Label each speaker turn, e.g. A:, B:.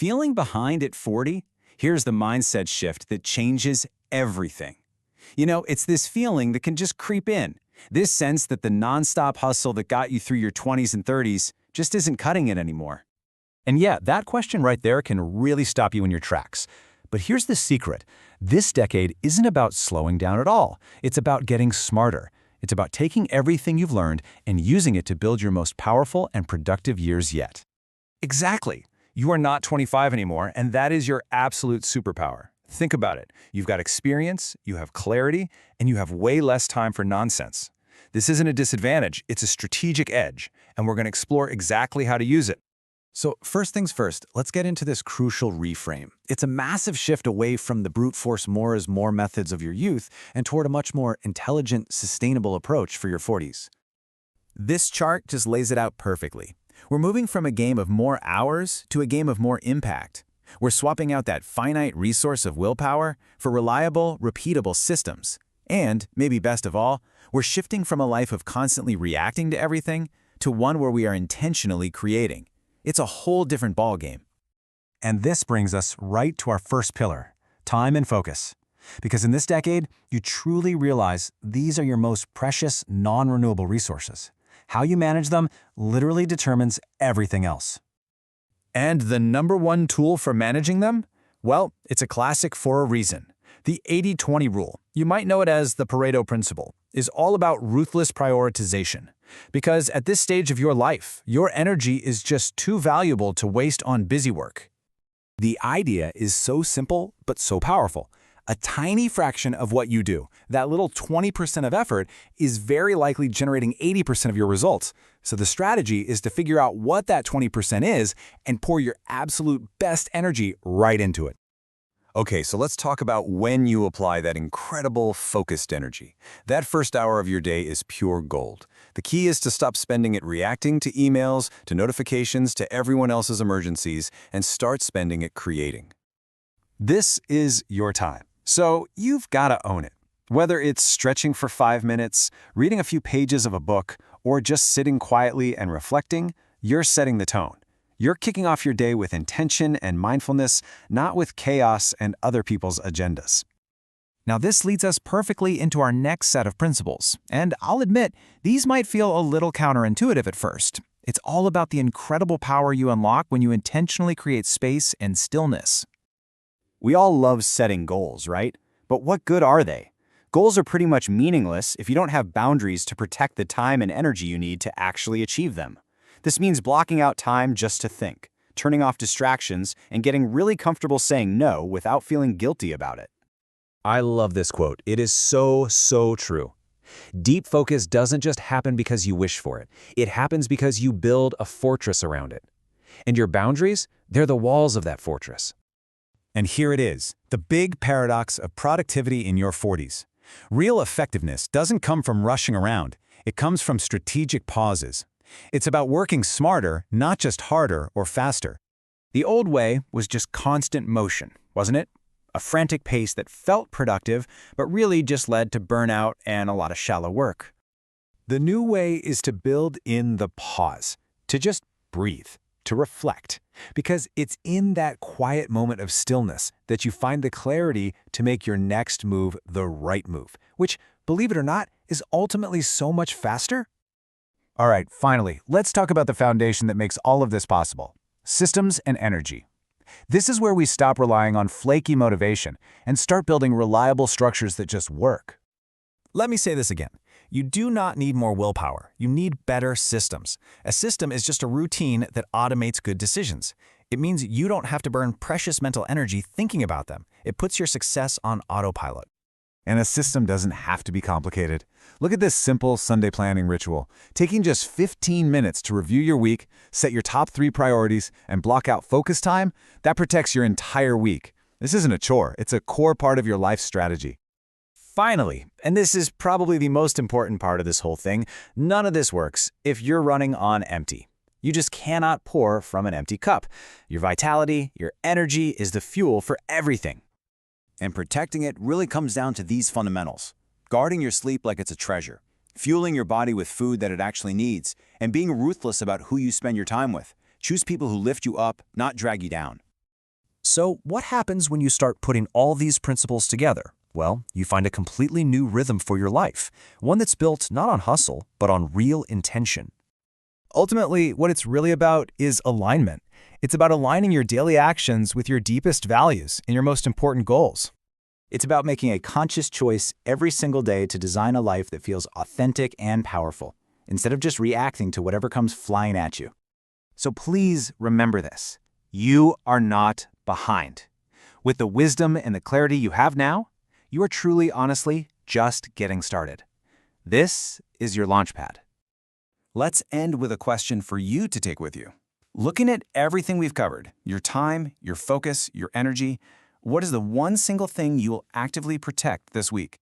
A: Feeling behind at 40? Here's the mindset shift that changes everything. It's this feeling that can just creep in. This sense that the nonstop hustle that got you through your 20s and 30s just isn't cutting it anymore.
B: And yeah, that question right there can really stop you in your tracks. But here's the secret. This decade isn't about slowing down at all. It's about getting smarter. It's about taking everything you've learned and using it to build your most powerful and productive years yet.
A: Exactly. You are not 25 anymore, and that is your absolute superpower. Think about it. You've got experience, you have clarity, and you have way less time for nonsense. This isn't a disadvantage, it's a strategic edge, and we're going to explore exactly how to use it.
B: So first things first, let's get into this crucial reframe. It's a massive shift away from the brute force more is more methods of your youth and toward a much more intelligent, sustainable approach for your 40s. This chart just lays it out perfectly. We're moving from a game of more hours to a game of more impact. We're swapping out that finite resource of willpower for reliable, repeatable systems. And, maybe best of all, we're shifting from a life of constantly reacting to everything to one where we are intentionally creating. It's a whole different ballgame. And this brings us right to our first pillar, time and focus. Because in this decade, you truly realize these are your most precious, non-renewable resources. How you manage them literally determines everything else. And the number one tool for managing them? Well, it's a classic for a reason. The 80-20 rule, you might know it as the Pareto principle, is all about ruthless prioritization. Because at this stage of your life, your energy is just too valuable to waste on busy work. The idea is so simple, but so powerful. A tiny fraction of what you do, that little 20% of effort, is very likely generating 80% of your results. So the strategy is to figure out what that 20% is and pour your absolute best energy right into it. Okay, so let's talk about when you apply that incredible focused energy. That first hour of your day is pure gold. The key is to stop spending it reacting to emails, to notifications, to everyone else's emergencies, and start spending it creating. This is your time. So you've got to own it. Whether it's stretching for 5 minutes, reading a few pages of a book, or just sitting quietly and reflecting, you're setting the tone. You're kicking off your day with intention and mindfulness, not with chaos and other people's agendas. Now this leads us perfectly into our next set of principles, and I'll admit, these might feel a little counterintuitive at first. It's all about the incredible power you unlock when you intentionally create space and stillness. We all love setting goals, right? But what good are they? Goals are pretty much meaningless if you don't have boundaries to protect the time and energy you need to actually achieve them. This means blocking out time just to think, turning off distractions, and getting really comfortable saying no without feeling guilty about it. I love this quote. It is so true. Deep focus doesn't just happen because you wish for it. It happens because you build a fortress around it. And your boundaries, they're the walls of that fortress. And here it is, the big paradox of productivity in your 40s. Real effectiveness doesn't come from rushing around. It comes from strategic pauses. It's about working smarter, not just harder or faster. The old way was just constant motion, wasn't it? A frantic pace that felt productive, but really just led to burnout and a lot of shallow work. The new way is to build in the pause, to just breathe, to reflect, because it's in that quiet moment of stillness that you find the clarity to make your next move the right move, which, believe it or not, is ultimately so much faster. All right, finally, let's talk about the foundation that makes all of this possible: systems and energy. This is where we stop relying on flaky motivation and start building reliable structures that just work. Let me say this again. You do not need more willpower. You need better systems. A system is just a routine that automates good decisions. It means you don't have to burn precious mental energy thinking about them. It puts your success on autopilot. And a system doesn't have to be complicated. Look at this simple Sunday planning ritual. Taking just 15 minutes to review your week, set your top 3 priorities, and block out focus time, that protects your entire week. This isn't a chore. It's a core part of your life strategy. Finally, and this is probably the most important part of this whole thing, none of this works if you're running on empty. You just cannot pour from an empty cup. Your vitality, your energy is the fuel for everything. And protecting it really comes down to these fundamentals: guarding your sleep like it's a treasure, fueling your body with food that it actually needs, and being ruthless about who you spend your time with. Choose people who lift you up, not drag you down.
A: So what happens when you start putting all these principles together? Well, you find a completely new rhythm for your life, one that's built not on hustle, but on real intention. Ultimately, what it's really about is alignment. It's about aligning your daily actions with your deepest values and your most important goals.
B: It's about making a conscious choice every single day to design a life that feels authentic and powerful, instead of just reacting to whatever comes flying at you. So please remember this. You are not behind. With the wisdom and the clarity you have now, you are truly, honestly, just getting started. This is your launchpad.
A: Let's end with a question for you to take with you. Looking at everything we've covered, your time, your focus, your energy, what is the one single thing you will actively protect this week?